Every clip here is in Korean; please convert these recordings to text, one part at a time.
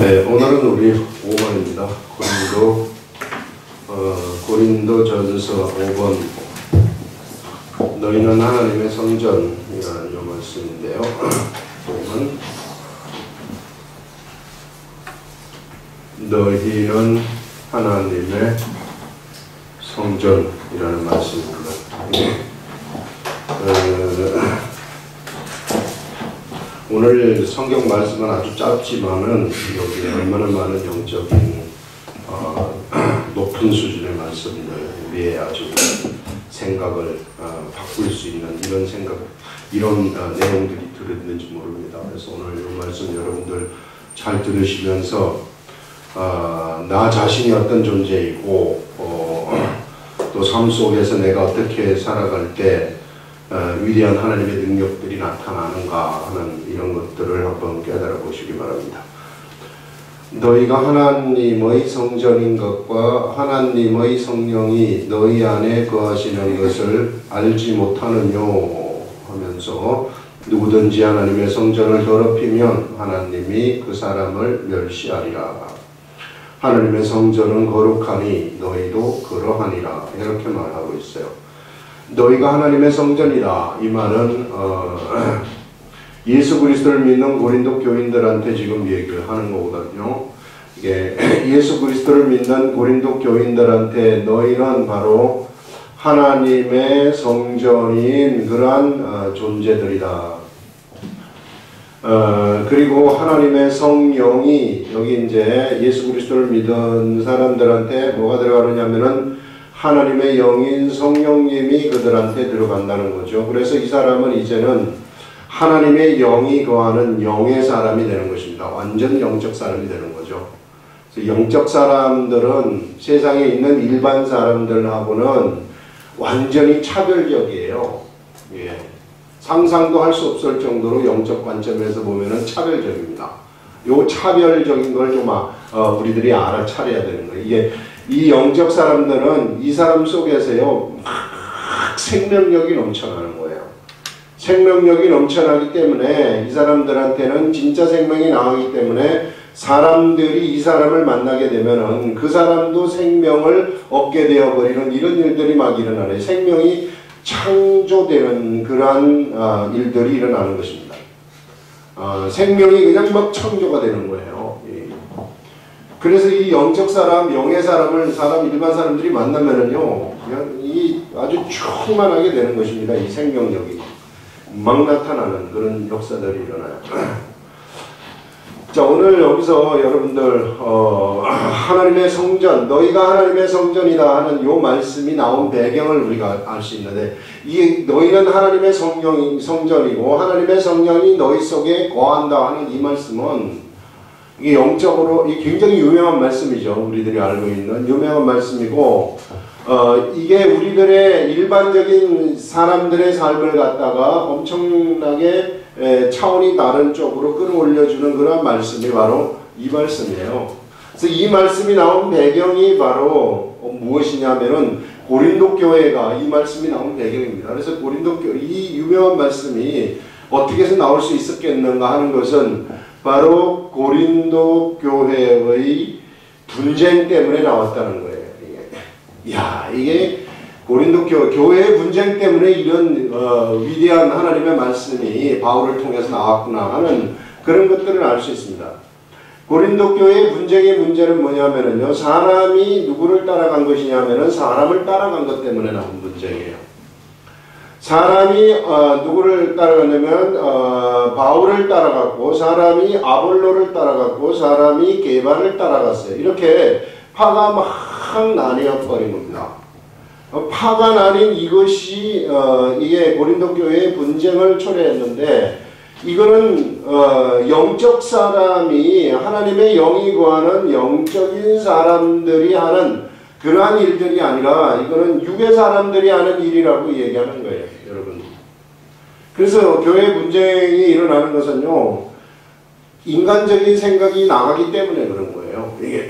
네, 오늘은 우리 5번입니다. 고린도전서 5번. 너희는 하나님의 성전이라는 이 말씀인데요. 5번. 너희는 하나님의 성전이라는 말씀입니다. 오늘 성경 말씀은 아주 짧지만은 여기 얼마나 많은 영적인 높은 수준의 말씀들, 우리의 아주 생각을 바꿀 수 있는 이런 내용들이 들어있는지 모릅니다. 그래서 오늘 이 말씀 여러분들 잘 들으시면서 나 자신이 어떤 존재이고 또 삶 속에서 내가 어떻게 살아갈 때 위대한 하나님의 능력들이 나타나는가 하는 이런 것들을 한번 깨달아 보시기 바랍니다. 너희가 하나님의 성전인 것과 하나님의 성령이 너희 안에 거하시는 것을 알지 못하느뇨 하면서 누구든지 하나님의 성전을 더럽히면 하나님이 그 사람을 멸시하리라. 하나님의 성전은 거룩하니 너희도 그러하니라. 이렇게 말하고 있어요. 너희가 하나님의 성전이다. 이 말은 예수 그리스도를 믿는 고린도 교인들한테 지금 얘기를 하는 거거든요. 이게 예수 그리스도를 믿는 고린도 교인들한테 너희는 바로 하나님의 성전인 그러한 존재들이다. 그리고 하나님의 성령이 여기 이제 예수 그리스도를 믿은 사람들한테 뭐가 들어가느냐면은 하나님의 영인 성령님이 그들한테 들어간다는 거죠. 그래서 이 사람은 이제는 하나님의 영이 거하는 영의 사람이 되는 것입니다. 완전 영적 사람이 되는 거죠. 그래서 영적 사람들은 세상에 있는 일반 사람들하고는 완전히 차별적이에요. 예. 상상도 할 수 없을 정도로 영적 관점에서 보면은 차별적입니다. 요 차별적인 걸 좀 우리들이 알아차려야 되는 거예요. 이게 이 영적 사람들은 이 사람 속에서요 막 생명력이 넘쳐나는 거예요. 생명력이 넘쳐나기 때문에 이 사람들한테는 진짜 생명이 나오기 때문에 사람들이 이 사람을 만나게 되면은 그 사람도 생명을 얻게 되어버리는 이런 일들이 막 일어나요. 생명이 창조되는 그러한 일들이 일어나는 것입니다. 생명이 그냥 막 창조가 되는 거예요. 그래서 이 영적 사람, 영의 사람을 일반 사람들이 만나면은요, 그냥 아주 충만하게 되는 것입니다. 이 생명력이 막 나타나는 그런 역사들이 일어나요. 자, 오늘 여기서 여러분들 하나님의 성전, 너희가 하나님의 성전이다 하는 요 말씀이 나온 배경을 우리가 알 수 있는데, 이 너희는 하나님의 성전이고 하나님의 성령이 너희 속에 거한다 하는 이 말씀은 이게 영적으로 굉장히 유명한 말씀이죠. 우리들이 알고 있는 유명한 말씀이고, 이게 우리들의 일반적인 사람들의 삶을 갖다가 엄청나게 차원이 다른 쪽으로 끌어올려주는 그런 말씀이 바로 이 말씀이에요. 그래서 이 말씀이 나온 배경이 바로 무엇이냐면은 고린도 교회가 이 말씀이 나온 배경입니다. 그래서 고린도 교회 이 유명한 말씀이 어떻게 해서 나올 수 있었겠는가 하는 것은 바로 고린도 교회의 분쟁 때문에 나왔다는 거예요. 이게 고린도 교회의 분쟁 때문에 이런 위대한 하나님의 말씀이 바울을 통해서 나왔구나 하는 그런 것들을 알 수 있습니다. 고린도 교회의 분쟁의 문제는 뭐냐면요, 사람이 누구를 따라간 것이냐면은 사람을 따라간 것 때문에 나온 분쟁이에요. 사람이 누구를 따라갔냐면 바울을 따라갔고, 사람이 아볼로를 따라갔고, 사람이 게바를 따라갔어요. 이렇게 파가 막 나뉘어 버린 겁니다. 파가 나뉜 이것이 이게 고린도 교회의 분쟁을 초래했는데, 이거는 영적 사람이 하나님의 영이 거하는 영적인 사람들이 하는 그러한 일들이 아니라 이거는 육의 사람들이 하는 일이라고 얘기하는 거예요, 여러분. 그래서 교회 분쟁이 일어나는 것은요, 인간적인 생각이 나가기 때문에 그런 거예요. 이게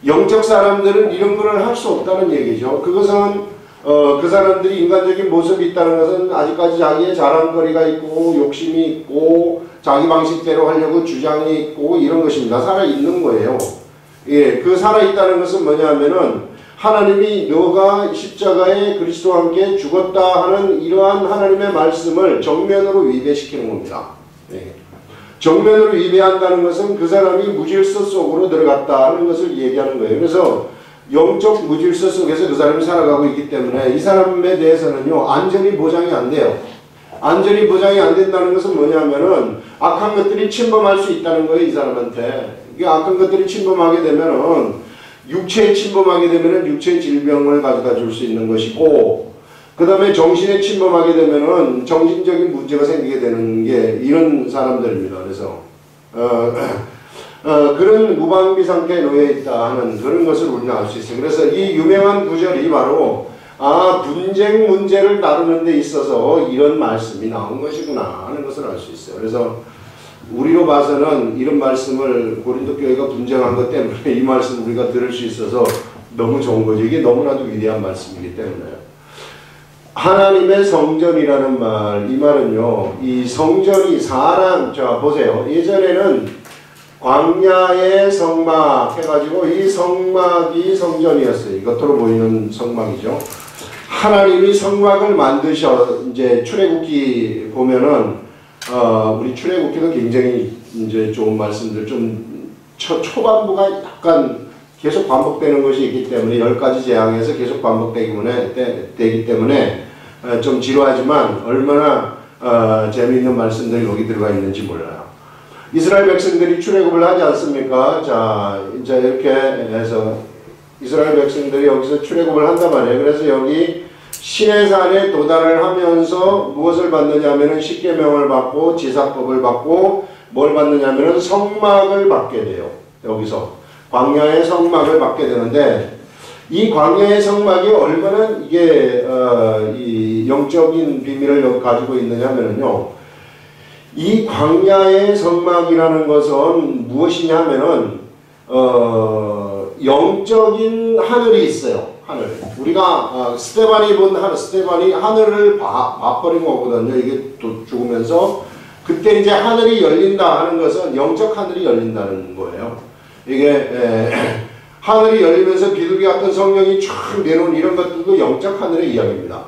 영적 사람들은 이런 걸 할 수 없다는 얘기죠. 그것은 그 사람들이 인간적인 모습이 있다는 것은 아직까지 자기의 자랑거리가 있고 욕심이 있고 자기 방식대로 하려고 주장이 있고 이런 것입니다. 살아있는 거예요. 예, 그 살아있다는 것은 뭐냐면은 하나님이 너가 십자가에 그리스도와 함께 죽었다 하는 이러한 하나님의 말씀을 정면으로 위배시키는 겁니다. 예. 정면으로 위배한다는 것은 그 사람이 무질서 속으로 들어갔다 하는 것을 얘기하는 거예요. 그래서 영적 무질서 속에서 그 사람이 살아가고 있기 때문에 이 사람에 대해서는요, 안전이 보장이 안 돼요. 안전이 보장이 안 된다는 것은 뭐냐면은 악한 것들이 침범할 수 있다는 거예요, 이 사람한테. 이게 악한 것들이 침범하게 되면은 육체에 침범하게 되면은 육체의 질병을 가져다 줄 수 있는 것이고, 그 다음에 정신에 침범하게 되면은 정신적인 문제가 생기게 되는 게 이런 사람들입니다. 그래서 그런 무방비 상태에 놓여 있다 하는 그런 것을 우리는 알 수 있어요. 그래서 이 유명한 구절이 바로 분쟁 문제를 다루는 데 있어서 이런 말씀이 나온 것이구나 하는 것을 알 수 있어요. 그래서 우리로 봐서는 이런 말씀을 고린도 교회가 분쟁한 것 때문에 이 말씀을 우리가 들을 수 있어서 너무 좋은 거죠. 이게 너무나도 위대한 말씀이기 때문에요. 하나님의 성전이라는 말, 이 말은요, 이 성전이 사람, 자 보세요. 예전에는 광야의 성막 해가지고 이 성막이 성전이었어요. 겉으로 보이는 성막이죠. 하나님이 성막을 만드셔, 이제 출애굽기 보면은 우리 출애굽기도 굉장히 이제 좋은 말씀들, 좀 초반부가 약간 계속 반복되는 것이 있기 때문에 10가지 재앙에서 계속 반복되기 때문에 좀 지루하지만 얼마나 재미있는 말씀들이 여기 들어가 있는지 몰라요. 이스라엘 백성들이 출애굽을 하지 않습니까? 자, 이제 이렇게 해서 이스라엘 백성들이 여기서 출애굽을 한단 말이에요. 그래서 여기 시내산에 도달을 하면서 무엇을 받느냐면은 십계명을 받고 지사법을 받고 뭘 받느냐면은 성막을 받게 돼요. 여기서 광야의 성막을 받게 되는데, 이 광야의 성막이 얼마나 이게 이 영적인 비밀을 가지고 있느냐면요, 이 광야의 성막이라는 것은 무엇이냐면은 영적인 하늘이 있어요. 하늘. 우리가 스테반이 본 하늘, 스테반이 하늘을 봐버린 거거든요. 이게 또 죽으면서 그때 이제 하늘이 열린다 하는 것은 영적 하늘이 열린다는 거예요. 이게 하늘이 열리면서 비둘기 같은 성령이 쫙 내놓은 이런 것들도 영적 하늘의 이야기입니다.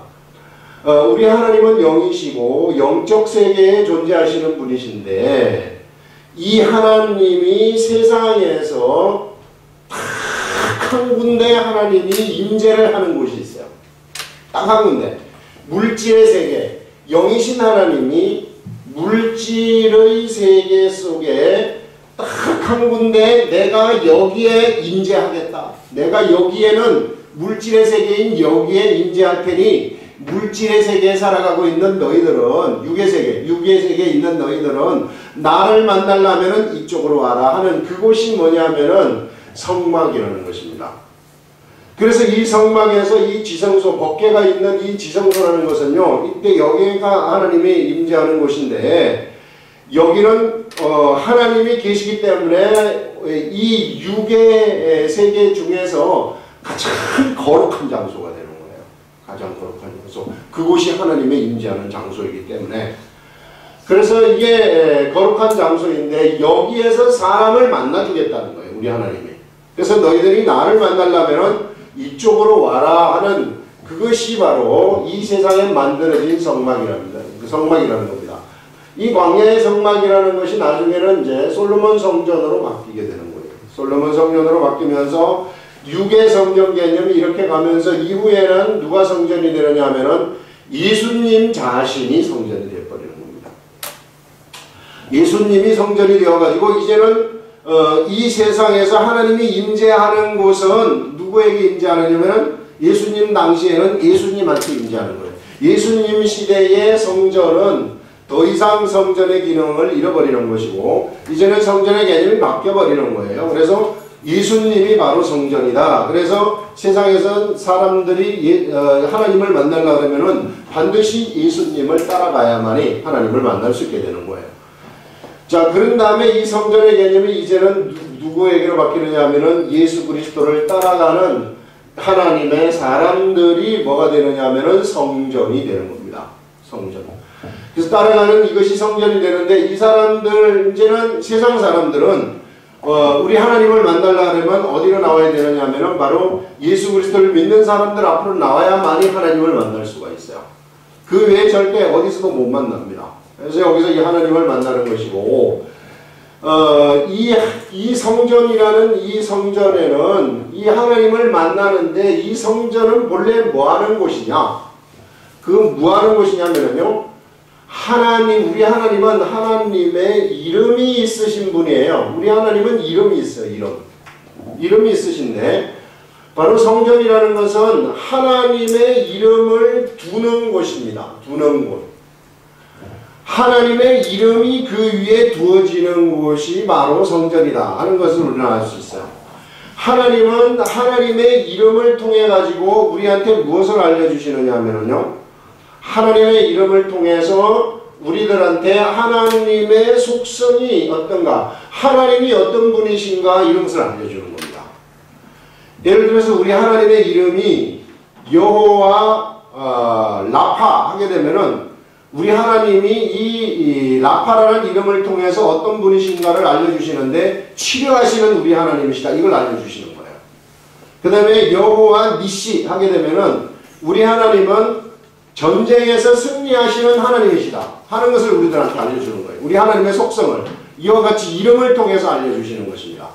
우리 하나님은 영이시고 영적 세계에 존재하시는 분이신데, 이 하나님이 세상에서 한 군데 하나님이 임재를 하는 곳이 있어요. 딱 한 군데. 물질의 세계. 영이신 하나님이 물질의 세계 속에 딱 한 군데 내가 여기에 임재하겠다. 내가 여기에는 물질의 세계인 여기에 임재할 테니 물질의 세계에 살아가고 있는 너희들은 육의 세계에 있는 너희들은 나를 만나려면 이쪽으로 와라 하는 그곳이 뭐냐면은 성막이라는 것입니다. 그래서 이 성막에서 이 지성소, 법궤가 있는 이 지성소라는 것은요, 이때 여기가 하나님이 임재하는 곳인데, 여기는 하나님이 계시기 때문에 이 육의 세계 중에서 가장 거룩한 장소가 되는 거예요. 가장 거룩한 장소. 그곳이 하나님의 임재하는 장소이기 때문에, 그래서 이게 거룩한 장소인데 여기에서 사람을 만나주겠다는 거예요. 우리 하나님이. 그래서 너희들이 나를 만나려면 이쪽으로 와라 하는 그것이 바로 이 세상에 만들어진 성막이랍니다. 그 성막이라는 겁니다. 이 광야의 성막이라는 것이 나중에는 이제 솔로몬 성전으로 바뀌게 되는 거예요. 솔로몬 성전으로 바뀌면서 육의 성전 개념이 이렇게 가면서 이후에는 누가 성전이 되느냐 하면은 예수님 자신이 성전이 되어버리는 겁니다. 예수님이 성전이 되어가지고 이제는 이 세상에서 하나님이 임재하는 곳은 누구에게 임재하느냐면 예수님 당시에는 예수님한테 임재하는 거예요. 예수님 시대의 성전은 더 이상 성전의 기능을 잃어버리는 것이고 이제는 성전의 개념이 바뀌어버리는 거예요. 그래서 예수님이 바로 성전이다. 그래서 세상에서 사람들이 하나님을 만나려고 하면은 반드시 예수님을 따라가야만이 하나님을 만날 수 있게 되는 거예요. 자, 그런 다음에 이 성전의 개념이 이제는 누구에게로 바뀌느냐 하면은 예수 그리스도를 따라가는 하나님의 사람들이 뭐가 되느냐 하면은 성전이 되는 겁니다. 성전. 그래서 따라가는 이것이 성전이 되는데 이 사람들 이제는 세상 사람들은 우리 하나님을 만나려면 어디로 나와야 되느냐 하면은 바로 예수 그리스도를 믿는 사람들 앞으로 나와야만이 하나님을 만날 수가 있어요. 그 외에 절대 어디서도 못 만납니다. 그래서 여기서 이 하나님을 만나는 것이고 이 성전이라는 이 성전에는 이 하나님을 만나는데 이 성전은 본래 뭐 하는 곳이냐? 그 뭐 하는 곳이냐면요. 우리 하나님은 하나님의 이름이 있으신 분이에요. 우리 하나님은 이름이 있어요. 이름이 있으신데 바로 성전이라는 것은 하나님의 이름을 두는 곳입니다. 두는 곳. 하나님의 이름이 그 위에 두어지는 곳이 바로 성전이다 하는 것을 우리는 알 수 있어요. 하나님은 하나님의 이름을 통해 가지고 우리한테 무엇을 알려주시느냐 하면요. 하나님의 이름을 통해서 우리들한테 하나님의 속성이 어떤가, 하나님이 어떤 분이신가 이런 것을 알려주는 겁니다. 예를 들어서 우리 하나님의 이름이 여호와 라파 하게 되면은 우리 하나님이 이 라파라는 이름을 통해서 어떤 분이신가를 알려주시는데 치료하시는 우리 하나님이시다. 이걸 알려주시는 거예요. 그 다음에 여호와 니시 하게 되면은 우리 하나님은 전쟁에서 승리하시는 하나님이시다 하는 것을 우리들한테 알려주는 거예요. 우리 하나님의 속성을 이와 같이 이름을 통해서 알려주시는 것입니다.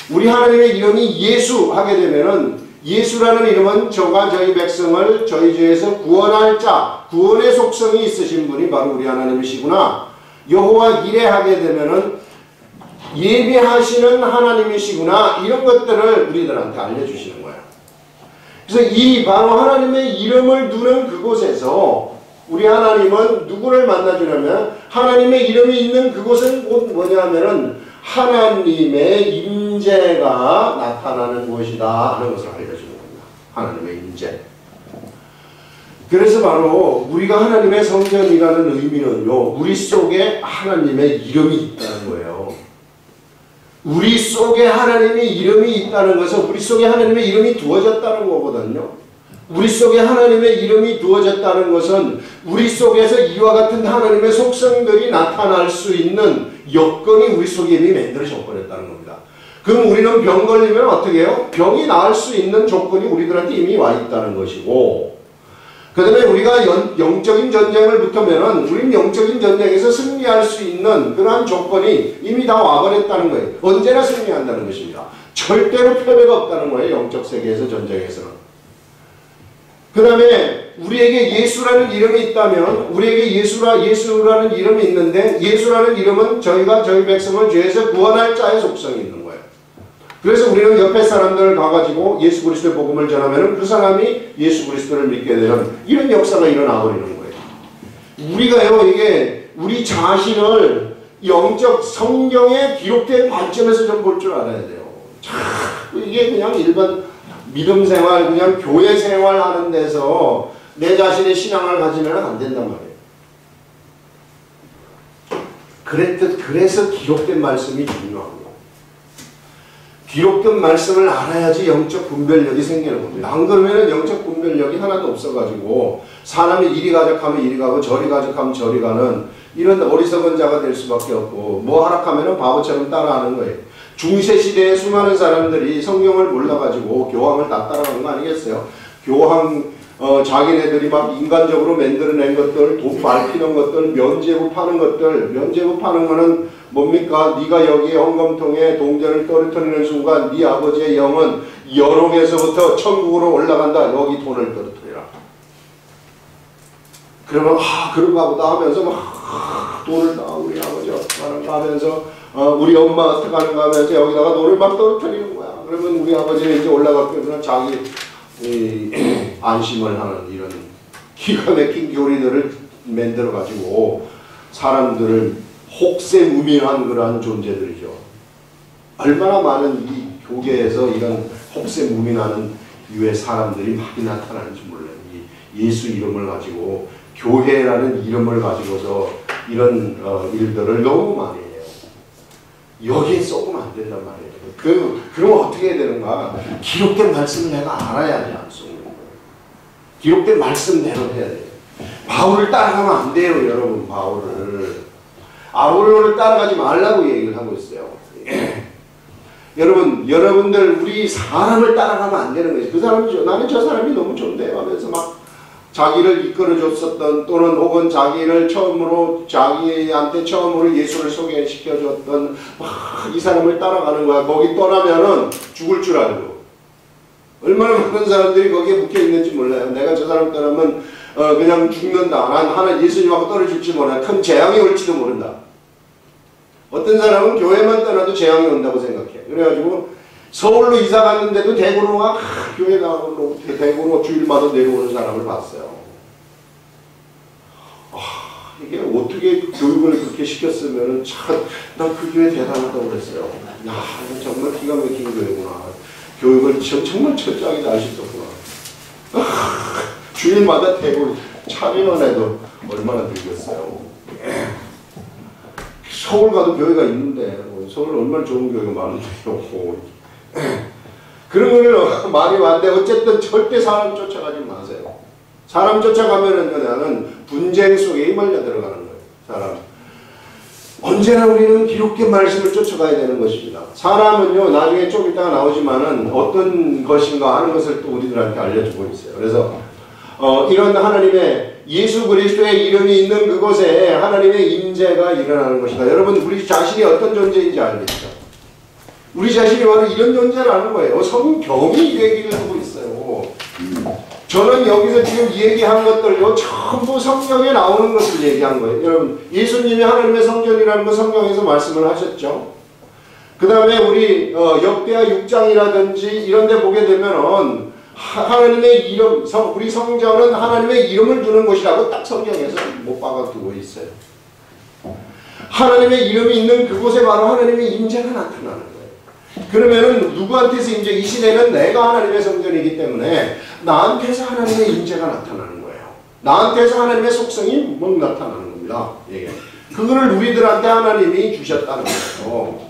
우리 하나님의 이름이 예수 하게 되면은 예수라는 이름은 저가 저희 백성을 저희 죄에서 구원할 자, 구원의 속성이 있으신 분이 바로 우리 하나님이시구나. 여호와 이레 하게 되면은 예배하시는 하나님이시구나. 이런 것들을 우리들한테 알려주시는 거예요. 그래서 이 바로 하나님의 이름을 두는 그곳에서 우리 하나님은 누구를 만나주냐면 하나님의 이름이 있는 그곳은 곧 뭐냐면은 하나님의 임재가 나타나는 곳이다 하는 것을 알려주는 겁니다. 하나님의 임재. 그래서 바로 우리가 하나님의 성전이라는 의미는요. 우리 속에 하나님의 이름이 있다는 거예요. 우리 속에 하나님의 이름이 있다는 것은 우리 속에 하나님의 이름이 두어졌다는 거거든요. 우리 속에 하나님의 이름이 두어졌다는 것은 우리 속에서 이와 같은 하나님의 속성들이 나타날 수 있는 여건이 우리 속에 이미 만들어져 버렸다는 겁니다. 그럼 우리는 병 걸리면 어떻게 해요? 병이 나을 수 있는 조건이 우리들한테 이미 와 있다는 것이고, 그 다음에 우리가 영적인 전쟁을 붙으면은 우리는 영적인 전쟁에서 승리할 수 있는 그러한 조건이 이미 다 와버렸다는 거예요. 언제나 승리한다는 것입니다. 절대로 패배가 없다는 거예요. 영적 세계에서 전쟁에서는. 그 다음에 우리에게 예수라는 이름이 있다면 우리에게 예수라는 이름이 있는데 예수라는 이름은 저희가 저희 백성을 죄에서 구원할 자의 속성이 있는 거예요. 그래서 우리는 옆에 사람들을 가가지고 예수 그리스도의 복음을 전하면 그 사람이 예수 그리스도를 믿게 되는 이런 역사가 일어나 버리는 거예요. 우리가요 이게 우리 자신을 영적 성경에 기록된 관점에서 좀 볼 줄 알아야 돼요. 이게 그냥 일반 믿음 생활, 그냥 교회 생활 하는 데서 내 자신의 신앙을 가지면 안 된단 말이에요. 그래서 기록된 말씀이 중요합니다. 기록된 말씀을 알아야지 영적 분별력이 생기는 겁니다. 안 그러면 영적 분별력이 하나도 없어가지고 사람이 이리 가적하면 이리 가고 저리 가적하면 저리 가는 이런 어리석은 자가 될 수밖에 없고 뭐 하락하면 바보처럼 따라하는 거예요. 중세시대에 수많은 사람들이 성경을 몰라가지고 교황을 다 따라가는 거 아니겠어요? 교황 자기네들이 막 인간적으로 만들어낸 것들, 돈 밟히는 것들, 면죄부 파는 것들, 면죄부 파는 거는 뭡니까? 네가 여기에 헌금통에 동전을 떨어뜨리는 순간 네 아버지의 영은 연옥에서부터 천국으로 올라간다. 여기 돈을 떨어뜨리라. 그러면 그런가 보다 하면서 막 돈을 다 우리 아버지 어떡하는가 하면서 우리 엄마 어떡하는가 하면서 여기다가 돈을 막 떨어뜨리는 거야. 그러면 우리 아버지는 이제 올라갔거든 자기 안심을 하는 이런 기가 막힌 교리들을 만들어가지고 사람들을 혹세무민한 그러한 존재들이죠. 얼마나 많은 이 교계에서 이런 혹세무민하는 유의 사람들이 많이 나타나는지 몰라요. 이 예수 이름을 가지고 교회라는 이름을 가지고서 이런 일들을 너무 많이 해요. 여기에 쏘면 안 된단 말이에요. 그럼 어떻게 해야 되는가? 기록된 말씀을 내가 알아야지 안 쏘는 거예요. 기록된 말씀대로 해야 돼요. 바울을 따라가면 안 돼요, 여러분. 바울을 따라가지 말라고 얘기를 하고 있어요. 여러분들 우리 사람을 따라가면 안 되는 거지. 그 사람이 나는 저 사람이 너무 좋네 하면서 막 자기를 이끌어줬었던, 또는 혹은 자기한테 처음으로 예수를 소개시켜줬던 막 이 사람을 따라가는 거야. 거기 떠나면은 죽을 줄 알고. 얼마나 많은 사람들이 거기에 묶여 있는지 몰라요. 내가 저 사람 따르면 그냥 죽는다. 난 하나 예수님하고 떨어질지 몰라. 큰 재앙이 올지도 모른다. 어떤 사람은 교회만 떠나도 재앙이 온다고 생각해. 그래가지고 서울로 이사 갔는데도 대구로 막 교회 나오고 대구로 주일마다 내려오는 사람을 봤어요. 이게 어떻게 교육을 그렇게 시켰으면 참 난 그 교회 대단하다고 그랬어요. 야, 정말 기가 막힌 교회구나. 교육을 정말 철저하게 잘 시켰구나. 주일마다 대구 참여만 해도 얼마나 들겠어요. 서울 가도 교회가 있는데 서울 얼마나 좋은 교회가 많은데요. 그런 거는 말이 많은데 어쨌든 절대 사람 쫓아가지 마세요. 사람 쫓아가면은 나는 분쟁 속에 휘말려 들어가는 거예요. 사람. 언제나 우리는 기록된 말씀을 쫓아가야 되는 것입니다. 사람은요, 나중에 좀 이따가 나오지만은 어떤 것인가 하는 것을 또 우리들한테 알려주고 있어요. 그래서 이런 하나님의 예수 그리스도의 이름이 있는 그곳에 하나님의 임재가 일어나는 것이다. 여러분, 우리 자신이 어떤 존재인지 알겠죠? 우리 자신이 바로 이런 존재라는 거예요. 성경이 이 얘기를 하고 있어요. 저는 여기서 지금 얘기한 것들요, 전부 성경에 나오는 것을 얘기한 거예요. 여러분, 예수님이 하나님의 성전이라는 거 성경에서 말씀을 하셨죠. 그 다음에 우리 역대하 6장이라든지 이런 데 보게 되면은 하나님의 이름, 우리 성전은 하나님의 이름을 두는 곳이라고 딱 성경에서 못 박아두고 있어요. 하나님의 이름이 있는 그곳에 바로 하나님의 임재가 나타나는 거예요. 그러면은 누구한테서 임재? 이 시대는 내가 하나님의 성전이기 때문에 나한테서 하나님의 임재가 나타나는 거예요. 나한테서 하나님의 속성이 막 나타나는 겁니다. 예. 그거를 우리들한테 하나님이 주셨다는 거예요.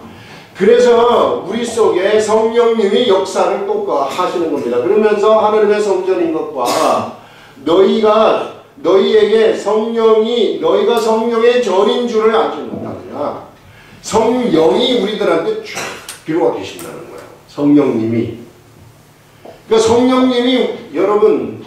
그래서 우리 속에 성령님이 역사를 또 하시는 겁니다. 그러면서 하나님의 성전인 것과 너희에게 너희가 성령의 전인 줄을 알지 못하느냐. 성령이 우리들한테 쫙 필요가 계신다는 거예요. 성령님이. 그러니까 성령님이 여러분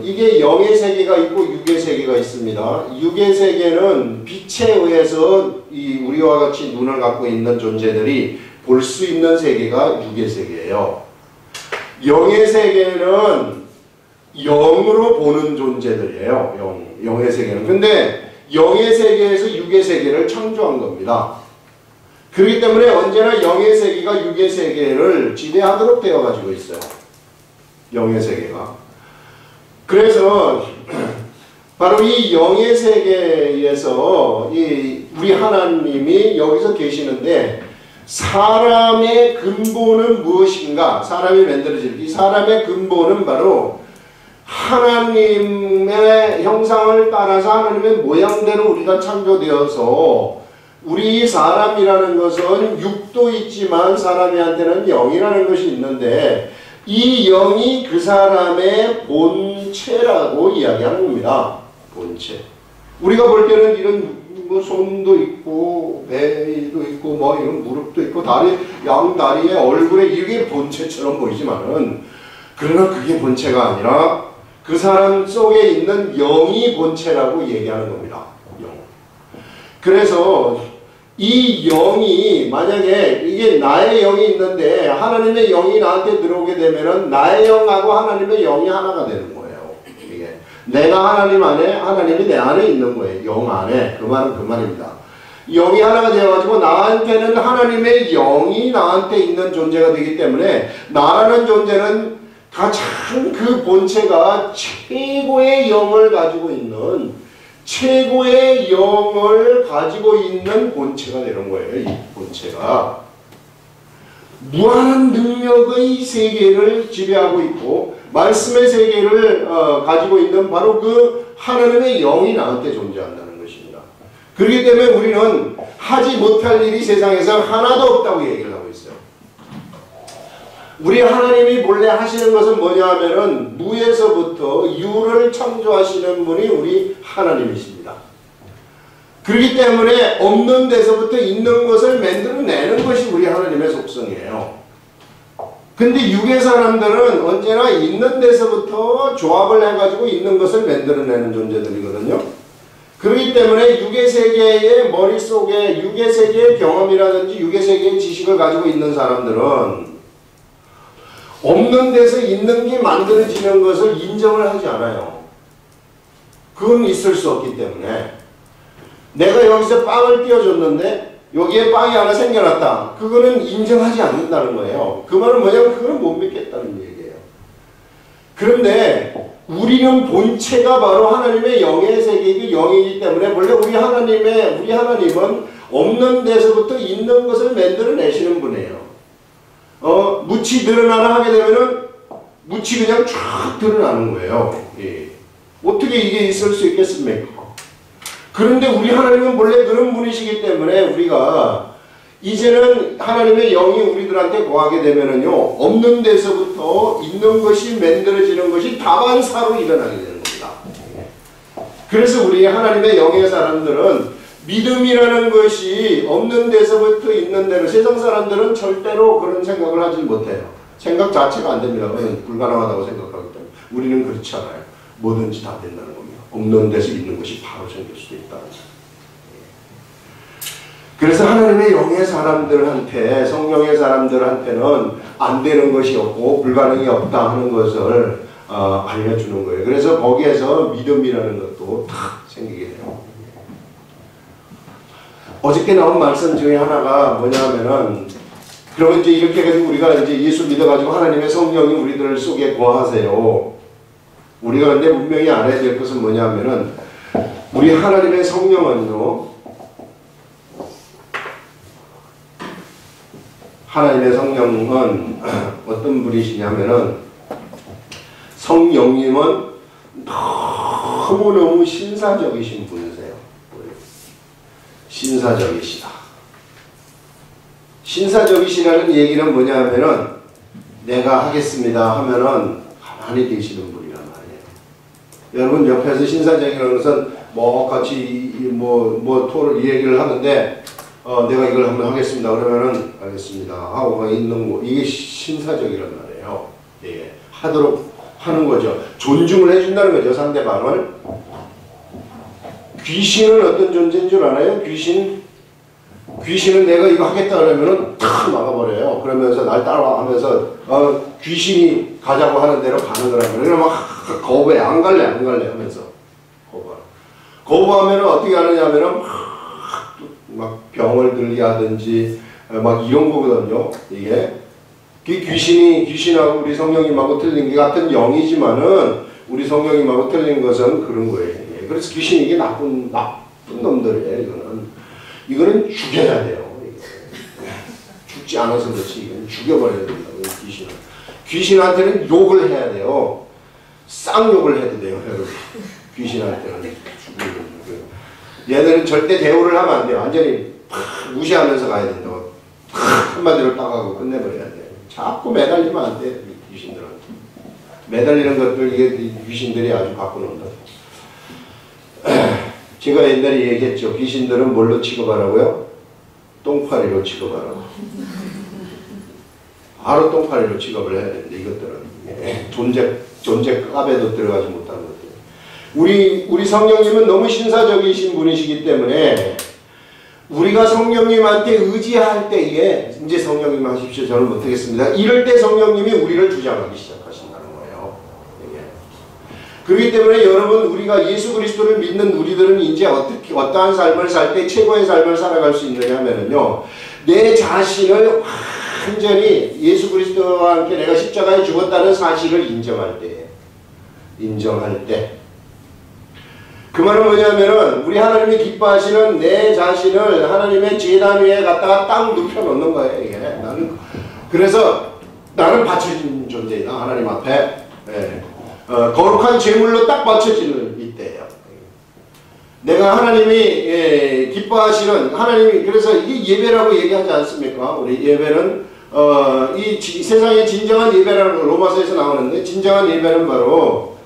이게 영의 세계가 있고 육의 세계가 있습니다. 육의 세계는 빛에 의해서 우리와 같이 눈을 갖고 있는 존재들이 볼 수 있는 세계가 육의 세계예요. 영의 세계는 영으로 보는 존재들이에요. 영의 세계는. 근데 영의 세계에서 육의 세계를 창조한 겁니다. 그렇기 때문에 언제나 영의 세계가 육의 세계를 지배하도록 되어 가지고 있어요. 영의 세계가. 그래서 바로 이 영의 세계에서 우리 하나님이 여기서 계시는데 사람의 근본은 무엇인가? 사람이 만들어질 이 사람의 근본은 바로 하나님의 형상을 따라서 하나님의 모양대로 우리가 창조되어서 우리 사람이라는 것은 육도 있지만 사람한테는 영이라는 것이 있는데 이 영이 그 사람의 본체라고 이야기하는 겁니다. 본체. 우리가 볼 때는 이런 손도 있고 배도 있고 이런 무릎도 있고 양다리에 얼굴에 이게 본체처럼 보이지만은 그러나 그게 본체가 아니라 그 사람 속에 있는 영이 본체라고 얘기하는 겁니다. 영. 그래서 이 영이 만약에 이게 나의 영이 있는데 하나님의 영이 나한테 들어오게 되면은 나의 영하고 하나님의 영이 하나가 되는 거예요. 이게 내가 하나님 안에, 하나님이 내 안에 있는 거예요. 영 안에. 그 말은 그 말입니다. 영이 하나가 되어가지고 나한테는 하나님의 영이 나한테 있는 존재가 되기 때문에 나라는 존재는 가장 그 본체가 최고의 영을 가지고 있는 최고의 영을 가지고 있는 본체가 되는 거예요. 이 본체가 무한한 능력의 세계를 지배하고 있고 말씀의 세계를 가지고 있는 바로 그 하나님의 영이 나한테 존재한다는 것입니다. 그렇기 때문에 우리는 하지 못할 일이 세상에서 하나도 없다고 얘기를 하고 있어요. 우리 하나님이 본래 하시는 것은 뭐냐 하면은 무에서부터 유를 창조하시는 분이 우리 하나님이십니다. 그렇기 때문에 없는 데서부터 있는 것을 만들어내는 것이 우리 하나님의 속성이에요. 근데 육의 사람들은 언제나 있는 데서부터 조합을 해가지고 있는 것을 만들어내는 존재들이거든요. 그렇기 때문에 육의 세계의 머릿속에 육의 세계의 경험이라든지 육의 세계의 지식을 가지고 있는 사람들은 없는 데서 있는 게 만들어지는 것을 인정을 하지 않아요. 그건 있을 수 없기 때문에 내가 여기서 빵을 띄워줬는데 여기에 빵이 하나 생겨났다. 그거는 인정하지 않는다는 거예요. 그 말은 뭐냐면 그건 못 믿겠다는 얘기예요. 그런데 우리는 본체가 바로 하나님의 영의 세계이기 영이기 때문에 원래 우리 하나님은 없는 데서부터 있는 것을 만들어내시는 분이에요. 묻이 드러나라 하게 되면은 묻이 그냥 쫙 드러나는 거예요. 예. 어떻게 이게 있을 수 있겠습니까? 그런데 우리 하나님은 원래 그런 분이시기 때문에 우리가 이제는 하나님의 영이 우리들한테 거하게 되면은요, 없는 데서부터 있는 것이 만들어지는 것이 다반사로 일어나게 되는 겁니다. 그래서 우리 하나님의 영의 사람들은 믿음이라는 것이 없는 데서부터 있는 데로, 세상 사람들은 절대로 그런 생각을 하지 못해요. 생각 자체가 안 됩니다. 불가능하다고 생각하기 때문에. 우리는 그렇지 않아요. 뭐든지 다 된다는 겁니다. 없는 데서 있는 것이 바로 생길 수도 있다는 거죠. 그래서 하나님의 영의 사람들한테, 성령의 사람들한테는 안 되는 것이 없고 불가능이 없다 하는 것을 알려주는 거예요. 그래서 거기에서 믿음이라는 것도 탁 생기게 돼요. 어저께 나온 말씀 중에 하나가 뭐냐면은, 그러면 이제 이렇게 해가지고 우리가 이제 예수 믿어가지고 하나님의 성령이 우리들 속에 거하세요. 우리가 근데 분명히 알아야 될 것은 뭐냐면은, 우리 하나님의 성령은요, 하나님의 성령은 어떤 분이시냐면은, 성령님은 너무너무 신사적이신 분이세요. 신사적이시다. 신사적이시라는 얘기는 뭐냐면은, 내가 하겠습니다 하면은 가만히 계시는 분이란 말이에요. 여러분 옆에서 신사적이라는 것은 뭐 같이 토론 얘기를 하는데, 내가 이걸 한번 하겠습니다 그러면은 알겠습니다 하고 있는 거, 이게 신사적이란 말이에요. 예, 하도록 하는 거죠. 존중을 해준다는 거죠, 상대방을. 귀신은 어떤 존재인 줄 알아요? 귀신은 내가 이거 하겠다 그러면은 탁 막아버려요. 그러면서 날 따라와 하면서 귀신이 가자고 하는 대로 가는 거라면, 그러면 막 거부해. 안 갈래 하면서 거부하면은 어떻게 하느냐면은 막 병을 들게 하든지 막 이런 거거든요. 이게 귀신하고 우리 성령님하고 틀린 게 같은 영이지만은 우리 성령님하고 틀린 것은 그런 거예요. 그래서 귀신이 이게 나쁜 놈들이에요. 이거는 죽여야 돼요. 죽지 않아서 그렇지, 이건 죽여버려야 된다고. 귀신한테는 욕을 해야 돼요. 쌍욕을 해도 돼요, 여러분. 귀신한테는 얘들은 절대 대우를 하면 안 돼요. 완전히 무시하면서 가야 된다고. 한마디로 따가고 끝내버려야 돼요. 자꾸 매달리면 안 돼, 귀신들한테. 매달리는 것들, 이게 귀신들이 아주 갖고 논다. 제가 옛날에 얘기했죠. 귀신들은 뭘로 취급하라고요? 똥파리로 취급하라고. 바로 똥파리로 취급을 해야 되는데, 이것들은 존재 값에도 들어가지 못하는 것들. 우리 성령님은 너무 신사적이신 분이시기 때문에 우리가 성령님한테 의지할 때에, 이제 성령님 하십시오, 저는 못하겠습니다, 이럴 때 성령님이 우리를 주장하기 시작하신다는 거예요. 그렇기 때문에 여러분, 우리가 예수 그리스도를 믿는 우리들은 이제 어떠한 삶을 살 때 최고의 삶을 살아갈 수 있느냐 하면요, 내 자신을 완전히 예수 그리스도와 함께 내가 십자가에 죽었다는 사실을 인정할 때. 그 말은 뭐냐면은, 우리 하나님이 기뻐하시는 내 자신을 하나님의 제단 위에 갖다가 딱 눕혀놓는 거예요, 이게. 그래서 나는 바쳐진 존재이다, 하나님 앞에. 예. 거룩한 제물로 딱 바쳐지는 이때예요. 내가 하나님이 기뻐하시는, 하나님이, 그래서 이게 예배라고 얘기하지 않습니까? 우리 예배는 이 세상의 진정한 예배라는 거 로마서에서 나오는데 진정한 예배는 바로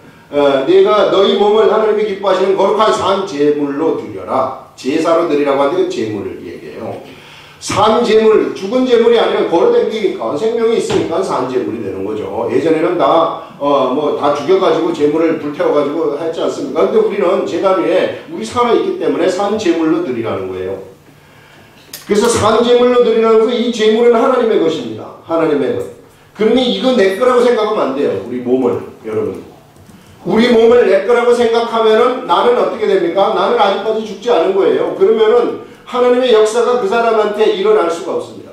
내가 너희 몸을 하나님이 기뻐하시는 거룩한 산 제물로 드려라. 제사로 드리라고 하는데 제물을 얘기해요. 산 제물, 죽은 제물이 아니라 걸어댕기니까 생명이 있으니까 산 제물이 되는 거죠. 예전에는 다 다 죽여가지고 제물을 불태워가지고 했지 않습니까? 근데 우리는 제단 위에 우리 살아있기 때문에 산 제물로 드리라는 거예요. 그래서 산 제물로 드리라는 것은 이 제물은 하나님의 것입니다. 하나님의 것. 그러니 이거 내 거라고 생각하면 안 돼요. 우리 몸을, 여러분. 우리 몸을 내 거라고 생각하면은 나는 어떻게 됩니까? 나는 아직까지 죽지 않은 거예요. 그러면은 하나님의 역사가 그 사람한테 일어날 수가 없습니다.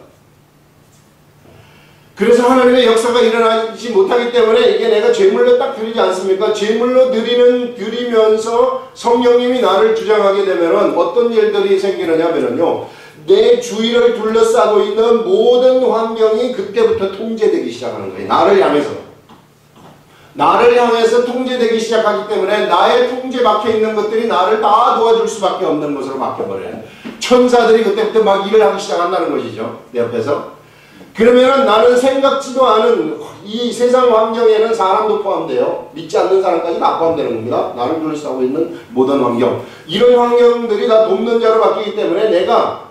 그래서 하나님의 역사가 일어나지 못하기 때문에 이게 내가 제물로 딱 드리지 않습니까? 제물로 드리면서 성령님이 나를 주장하게 되면은 어떤 일들이 생기느냐면요. 내 주위를 둘러싸고 있는 모든 환경이 그때부터 통제되기 시작하는 거예요. 나를 향해서 통제되기 시작하기 때문에 나의 통제 박혀 있는 것들이 나를 다 도와줄 수밖에 없는 것으로 바뀌어버려요. 천사들이 그때부터 막 일을 하기 시작한다는 것이죠. 내 옆에서. 그러면은 나는 생각지도 않은 이 세상 환경에는 사람도 포함돼요. 믿지 않는 사람까지 다 포함되는 겁니다. 나를 둘러싸고 있는 모든 환경. 이런 환경들이 다 돕는 자로 바뀌기 때문에 내가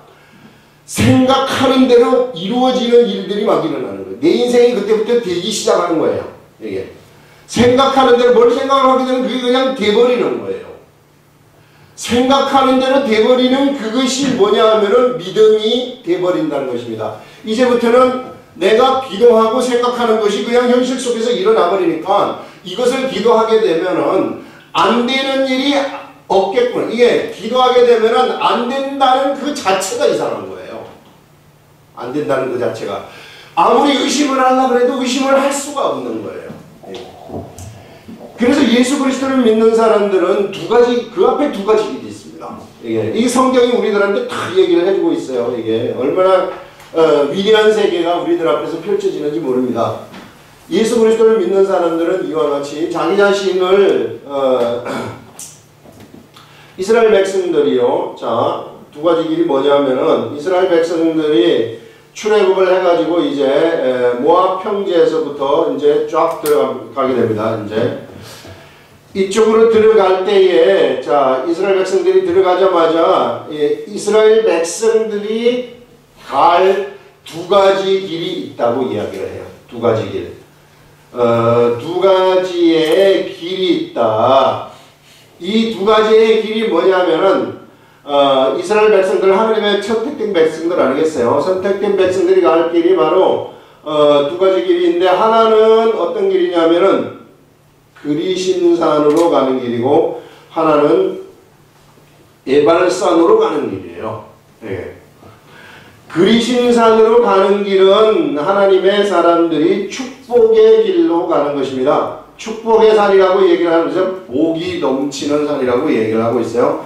생각하는 대로 이루어지는 일들이 막 일어나는 거예요. 내 인생이 그때부터 되기 시작하는 거예요. 이게. 생각하는 대로 뭘 생각을 하게 되면 그게 그냥 돼버리는 거예요. 생각하는 대로 돼버리는 그것이 뭐냐 하면은 믿음이 돼버린다는 것입니다. 이제부터는 내가 기도하고 생각하는 것이 그냥 현실 속에서 일어나 버리니까 이것을 기도하게 되면은 안 되는 일이 없겠구나. 이게 기도하게 되면은 안 된다는 그 자체가 이상한 거예요. 안 된다는 그 자체가. 아무리 의심을 하려고 해도 의심을 할 수가 없는 거예요. 그래서 예수 그리스도를 믿는 사람들은 두 가지, 그 앞에 두 가지 길이 있습니다. 이 성경이 우리들한테 다 얘기를 해주고 있어요. 이게 얼마나 위대한 세계가 우리들 앞에서 펼쳐지는지 모릅니다. 예수 그리스도를 믿는 사람들은 이와 같이 자기 자신을 이스라엘 백성들이요. 자, 두 가지 길이 뭐냐면은 이스라엘 백성들이 출애굽을 해가지고 이제 모압 평지에서부터 이제 쫙 들어가게 됩니다. 이제 이쪽으로 들어갈 때에 자 이스라엘 백성들이 들어가자마자 이스라엘 백성들이 갈 두 가지 길이 있다고 이야기를 해요. 두 가지 길. 두 가지의 길이 있다. 이 두 가지의 길이 뭐냐면은 이스라엘 백성들 하나님의 선택된 백성들 아니겠어요? 선택된 백성들이 갈 길이 바로 두 가지 길인데 하나는 어떤 길이냐면은 그리심산으로 가는 길이고 하나는 에발산으로 가는 길이에요. 네. 그리심산으로 가는 길은 하나님의 사람들이 축복의 길로 가는 것입니다. 축복의 산이라고 얘기를 하면서 복이 넘치는 산이라고 얘기를 하고 있어요.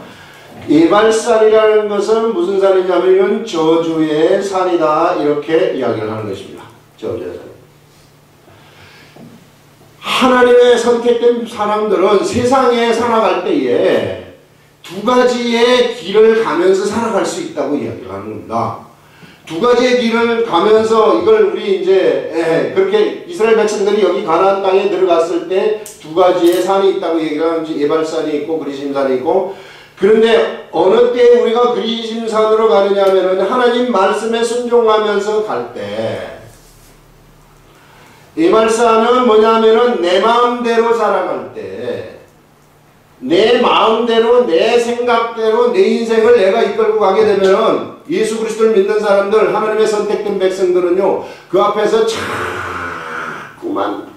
에발산이라는 것은 무슨 산이냐면 이건 저주의 산이다 이렇게 이야기를 하는 것입니다. 저주의 산. 하나님의 선택된 사람들은 세상에 살아갈 때에 두 가지의 길을 가면서 살아갈 수 있다고 이야기를 하는 겁니다. 두 가지의 길을 가면서 이걸 우리 이제 그렇게 이스라엘 백성들이 여기 가나안 땅에 들어갔을 때 두 가지의 산이 있다고 얘기를 하는지 에발산이 있고 그리심산이 있고 그런데 어느 때 우리가 그리심산으로 가느냐 하면은 하나님 말씀에 순종하면서 갈 때 에발산은 뭐냐면은 내 마음대로 살아갈 때 내 마음대로 내 생각대로 내 인생을 내가 이끌고 가게 되면은 예수 그리스도를 믿는 사람들 하나님의 선택된 백성들은요 그 앞에서 자꾸만